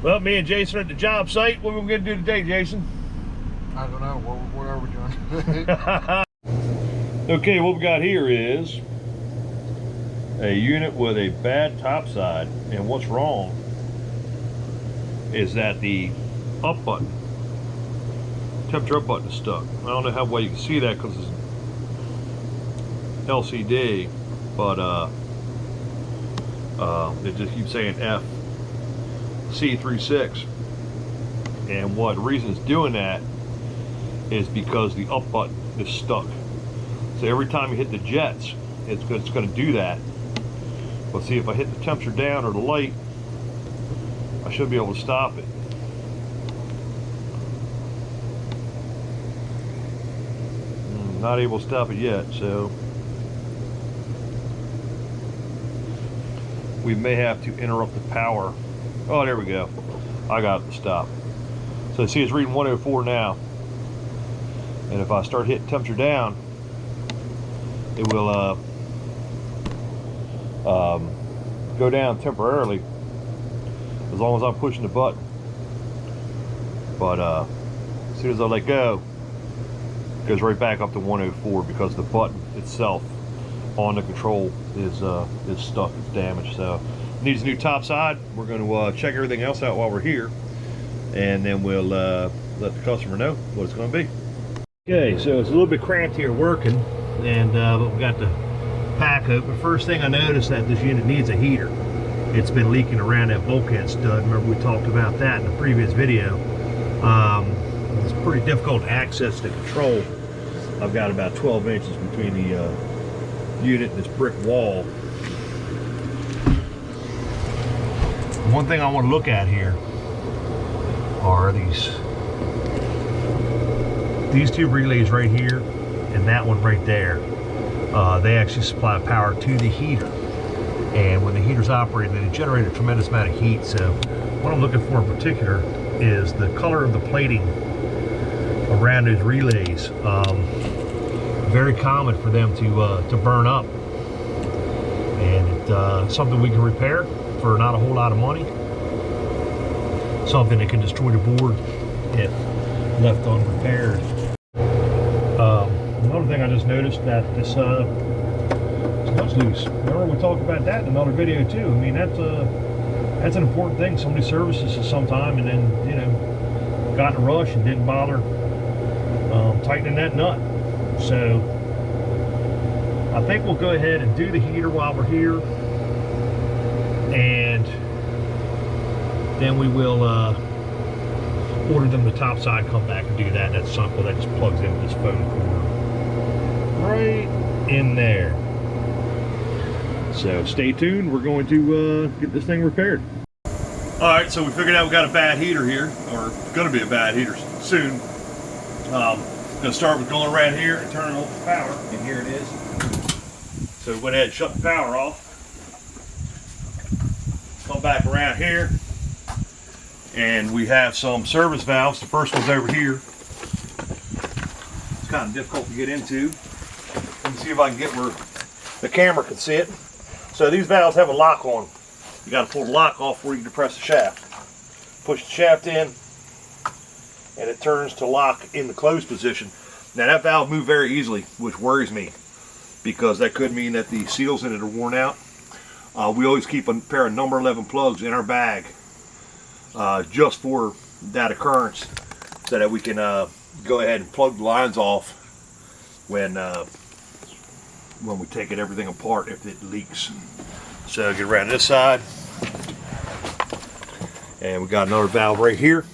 Well, me and Jason are at the job site. What are we going to do today, Jason? I don't know. What are we doing? Okay, what we got here is a unit with a bad topside. And what's wrong is that the up button, temperature up button is stuck. I don't know how well you can see that because it's LCD, but it just keeps saying FC36. And what the reason it's doing that is because the up button is stuck. So every time you hit the jets, it's going to do that. But see, if I hit the temperature down or the light, I should be able to stop it. Not able to stop it yet, so we may have to interrupt the power. Oh, there we go. I got it to stop. So see, it's reading 104 now. And if I start hitting temperature down, it will go down temporarily as long as I'm pushing the button. But as soon as I let go, it goes right back up to 104 because the button itself on the control is stuck, it's damaged. So needs a new top side. We're going to check everything else out while we're here, and then we'll let the customer know what it's going to be. Okay, so it's a little bit cramped here working, and but we got the pack open. First thing I noticed that this unit needs a heater. It's been leaking around that bulkhead stud. Remember we talked about that in the previous video. It's pretty difficult to access the control. I've got about 12 inches between the unit and this brick wall. One thing I want to look at here are these two relays right here and that one right there. They actually supply power to the heater, and when the heater's operating, they generate a tremendous amount of heat. So what I'm looking for in particular is the color of the plating around those relays. Very common for them to burn up, and it's something we can repair for not a whole lot of money. Something that can destroy the board if left unrepaired. Another thing I just noticed that this nut's loose. Remember we talked about that in another video too. I mean, that's an important thing. Somebody services us sometime and then, you know, got in a rush and didn't bother tightening that nut. So I think we'll go ahead and do the heater while we're here, and then we will order them the top side, come back and do that. That's simple. That just plugs into this phone cord right in there. So stay tuned. We're going to get this thing repaired. All right, so we figured out we got a bad heater here, or going to be a bad heater soon. Going to start with going around here and turning off the power, and here it is. So we went ahead and shut the power off. Come back around here, and we have some service valves. The first one's over here. It's kind of difficult to get into. Let me see if I can get where the camera can see it. So these valves have a lock on them. You got to pull the lock off before you can depress the shaft. Push the shaft in, and it turns to lock in the closed position. Now that valve moved very easily, which worries me, because that could mean that the seals in it are worn out. We always keep a pair of number 11 plugs in our bag just for that occurrence, so that we can go ahead and plug the lines off when we take everything apart if it leaks. So get around this side, and we got another valve right here.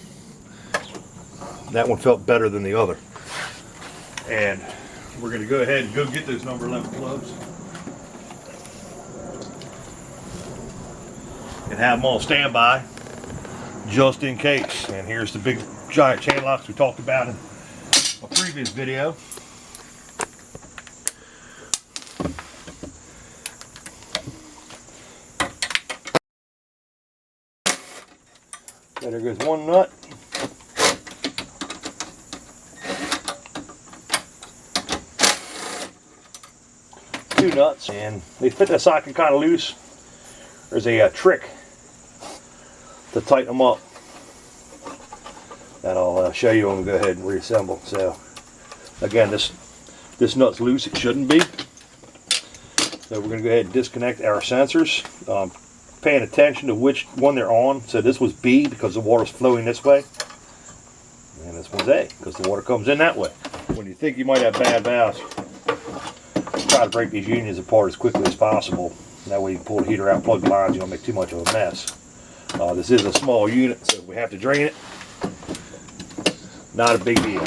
That one felt better than the other, and we're going to go ahead and go get those number 11 plugs and have them on standby just in case. And here's the big giant chain locks we talked about in a previous video. There goes one nut. Two nuts, and they fit that socket kind of loose. There's a trick to tighten them up. show you when we go ahead and reassemble. So again, this nut's loose. It shouldn't be. So we're going to go ahead and disconnect our sensors, paying attention to which one they're on. So this was B because the water's flowing this way, and this one's A because the water comes in that way. When you think you might have bad valves, try to break these unions apart as quickly as possible. That way you can pull the heater out, plug the lines, you don't make too much of a mess. This is a small unit, so we have to drain it. Not a big deal.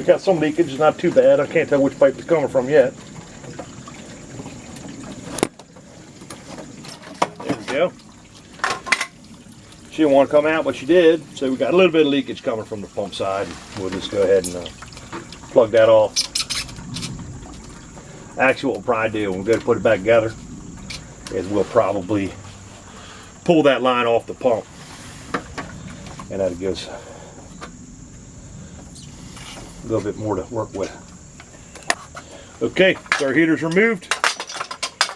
Got some leakage, it's not too bad. I can't tell which pipe it's coming from yet. There we go. She didn't want to come out, but she did. So we got a little bit of leakage coming from the pump side. We'll just go ahead and plug that off. Actually, what we'll probably do when we go to put it back together is we'll probably pull that line off the pump, and that gives a little bit more to work with. Okay, so our heater's removed.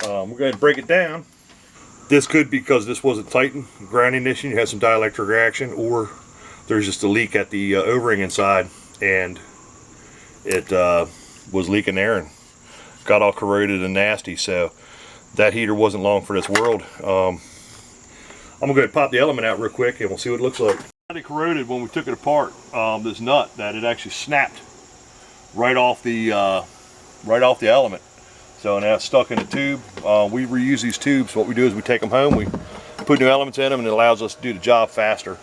We're going to break it down. This could be because this wasn't tightened, grounding issue, you had some dielectric reaction, or there's just a leak at the O-ring inside, and it was leaking there and got all corroded and nasty. So that heater wasn't long for this world. I'm gonna go ahead and pop the element out real quick and we'll see what it looks like. It corroded when we took it apart, this nut, that it actually snapped right off the element. So now it's stuck in the tube. We reuse these tubes. What we do is we take them home, we put new elements in them, and it allows us to do the job faster.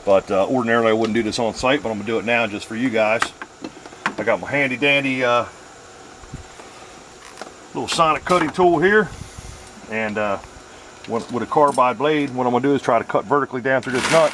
But ordinarily I wouldn't do this on site, but I'm gonna do it now just for you guys. I got my handy dandy little sonic cutting tool here, and with a carbide blade, what I'm gonna do is try to cut vertically down through this nut.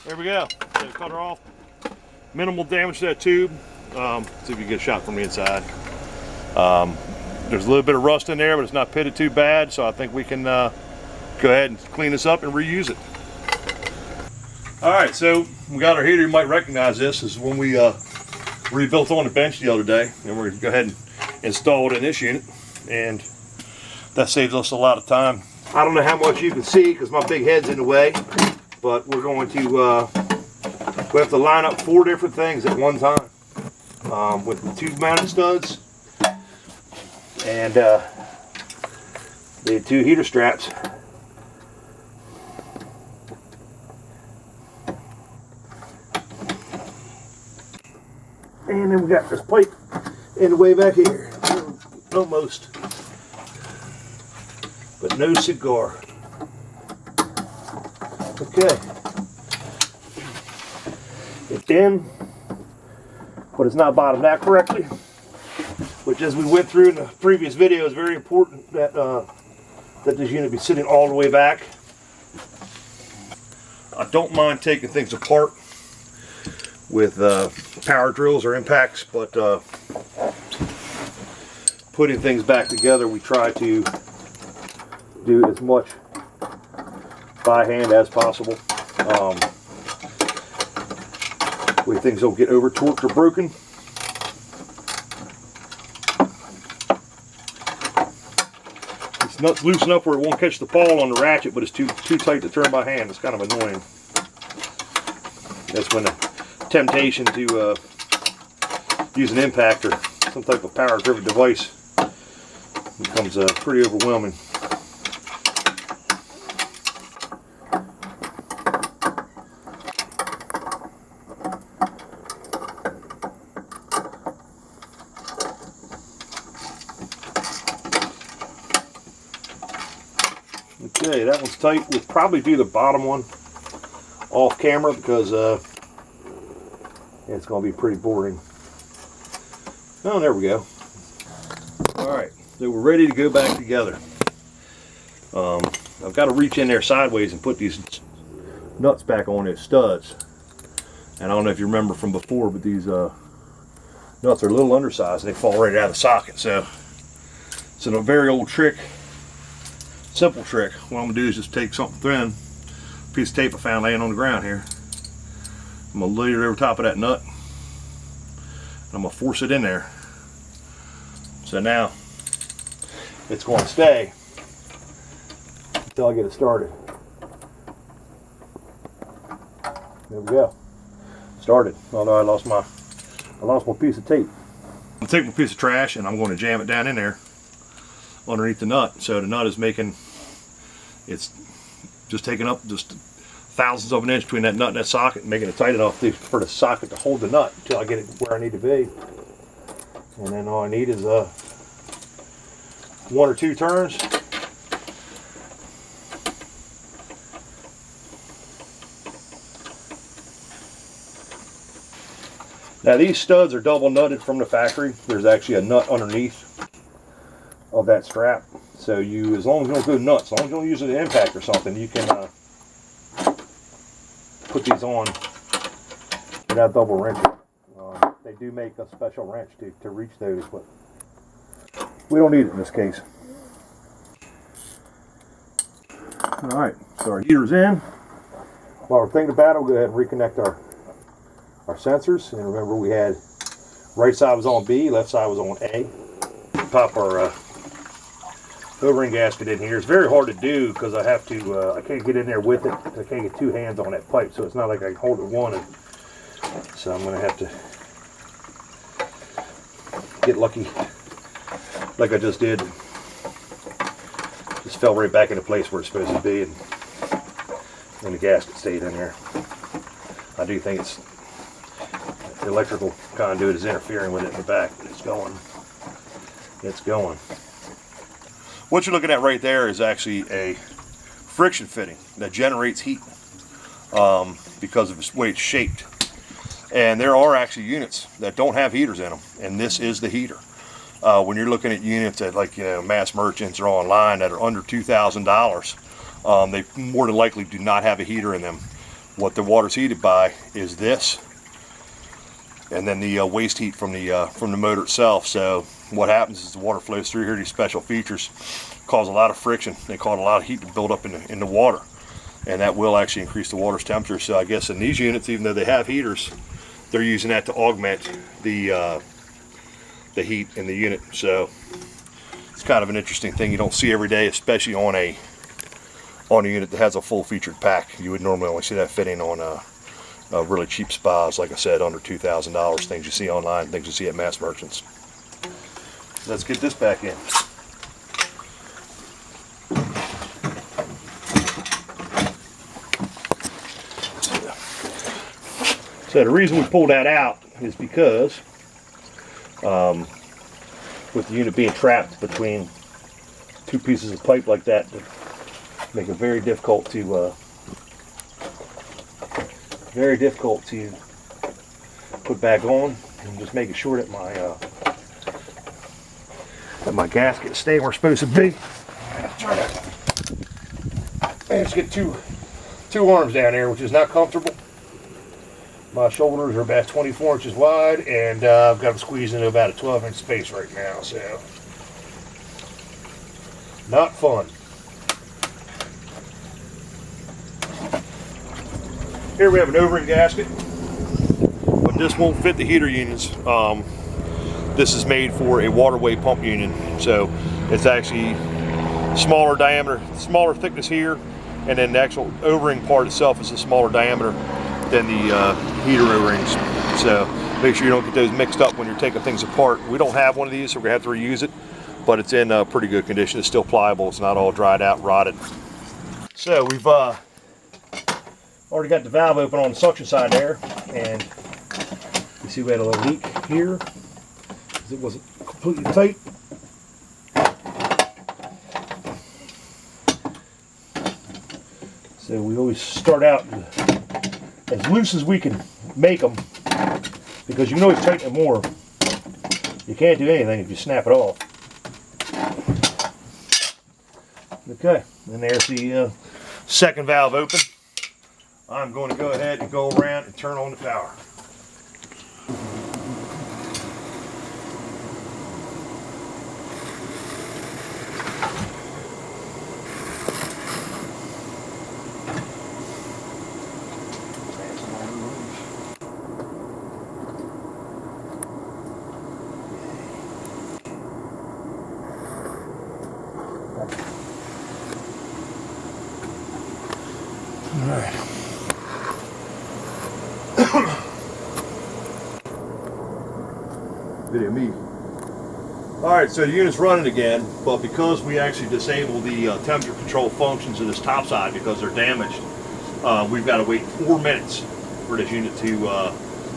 There we go. So cut her off. Minimal damage to that tube. See if you can get a shot from the inside. There's a little bit of rust in there, but it's not pitted too bad, so I think we can go ahead and clean this up and reuse it. Alright, so we got our heater. You might recognize this. This is when we rebuilt on the bench the other day, and we're going to go ahead and install it in this unit, and that saves us a lot of time. I don't know how much you can see because my big head's in the way, but we're going to we have to line up 4 different things at one time with the tube mounted studs and the 2 heater straps. And then we got this pipe in the way back here, almost, but no cigar. Okay, it's in, but it's not bottomed out correctly, which which, as we went through in the previous video, is very important that that this unit be sitting all the way back. I don't mind taking things apart with power drills or impacts, but putting things back together, we try to do as much by hand as possible. Where things don't get over torqued or broken. This nut's loose enough where it won't catch the pawl on the ratchet, but it's too tight to turn by hand. It's kind of annoying. That's when the temptation to use an impact or some type of power-driven device becomes pretty overwhelming. Okay, that one's tight. We'll probably do the bottom one off camera because it's going to be pretty boring. Oh, there we go. Alright, so we're ready to go back together. I've got to reach in there sideways and put these nuts back on those studs. And I don't know if you remember from before, but these nuts are a little undersized and they fall right out of the socket. So it's a very old trick. Simple trick. What I'm going to do is just take something thin, piece of tape I found laying on the ground here. I'm going to lay it over top of that nut. I'm going to force it in there. So now it's going to stay until I get it started. There we go. Started. Although I lost my piece of tape. I'm going to take my piece of trash and I'm going to jam it down in there underneath the nut. So the nut is making, it's just taking up just thousandths of an inch between that nut and that socket, making it tight enough for the socket to hold the nut until I get it where I need to be. And then all I need is 1 or 2 turns. Now these studs are double nutted from the factory. There's actually a nut underneath of that strap. So you, as long as you don't go nuts, as long as you don't use an impact or something, you can put these on without double wrenching. They do make a special wrench to reach those, but we don't need it in this case. Alright, so our heater's in. While we're thinking about it, we'll go ahead and reconnect our sensors. And remember, we had right side was on B, left side was on A. Pop our O-ring gasket in here. It's very hard to do because I have to, I can't get in there with it. I can't get 2 hands on that pipe, so it's not like I can hold it one. So I'm going to have to get lucky like I just did. Just fell right back into place where it's supposed to be, and the gasket stayed in there. I do think it's the electrical conduit is interfering with it in the back, but it's going. It's going. What you're looking at right there is actually a friction fitting that generates heat because of the way it's shaped. And there are actually units that don't have heaters in them, and this is the heater. When you're looking at units at, like, mass merchants or online that are under $2,000, they more than likely do not have a heater in them. What the water's heated by is this, and then the waste heat from the motor itself. So what happens is the water flows through here. These special features cause a lot of friction. They cause a lot of heat to build up in the water, and that will actually increase the water's temperature. So I guess in these units, even though they have heaters, they're using that to augment the heat in the unit. So it's kind of an interesting thing you don't see every day, especially on a unit that has a full featured pack. You would normally only see that fitting on really cheap spas, like I said, under $2,000, things you see online, things you see at mass merchants. Let's get this back in. So the reason we pulled that out is because with the unit being trapped between 2 pieces of pipe like that, it make it very difficult to put back on. And just making sure that my Let my gasket stay where it's supposed to be. Try to manage to get two arms down there, which is not comfortable. My shoulders are about 24 inches wide, and I've got them squeezed into about a 12-inch space right now, so not fun. Here we have an O-ring gasket, but this won't fit the heater units. This is made for a waterway pump unit, so it's actually smaller diameter, smaller thickness here, and then the actual O-ring part itself is a smaller diameter than the heater O-rings. So make sure you don't get those mixed up when you're taking things apart. We don't have one of these, so we're gonna have to reuse it, but it's in pretty good condition. It's still pliable. It's not all dried out, rotted. So we've already got the valve open on the suction side there, and you see we had a little leak here because it wasn't completely tight. So we always start out as loose as we can make them, because you can always tighten it more. You can't do anything if you snap it off. Okay, and there's the second valve open. I'm going to go ahead and go around and turn on the power. All right. Video me. Alright, so the unit's running again, but because we actually disabled the temperature control functions of this topside because they're damaged, we've got to wait 4 minutes for this unit to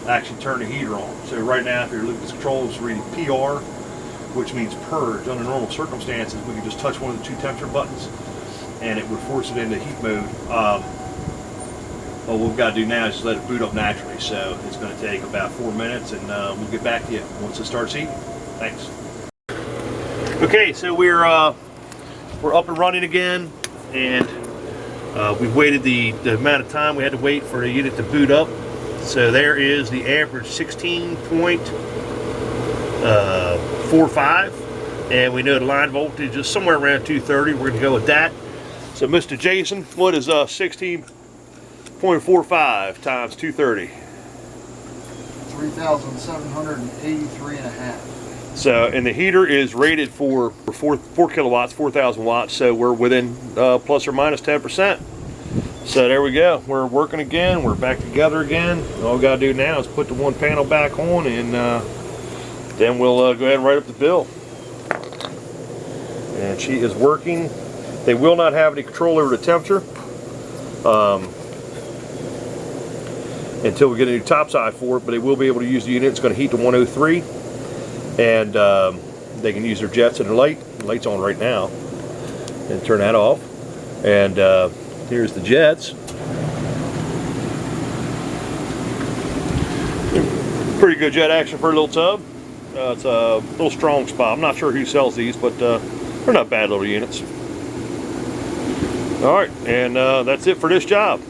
actually turn the heater on. So right now, if you're looking at this control, it's reading PR, which means purge. Under normal circumstances, we can just touch one of the two temperature buttons and it would force it into heat mode. What we've got to do now is just let it boot up naturally. So it's going to take about 4 minutes, and we'll get back to you once it starts heating. Thanks. Okay, so we're up and running again, and we've waited the amount of time we had to wait for the unit to boot up. So there is the average 16.45, and we know the line voltage is somewhere around 230. We're going to go with that. So Mr. Jason, what is 16.45 times 230? 3,783.5. So, and the heater is rated for 4 kilowatts, 4,000 watts. So we're within plus or minus 10%. So there we go. We're working again. We're back together again. All we got to do now is put the one panel back on, and then we'll go ahead and write up the bill. And she is working. They will not have any control over the temperature until we get a new topside for it, but they will be able to use the unit. It's going to heat to 103, and they can use their jets and their light. The light's on right now, and turn that off. And here's the jets. Pretty good jet action for a little tub. It's a little strong spot. I'm not sure who sells these, but they're not bad little units. All right, and that's it for this job.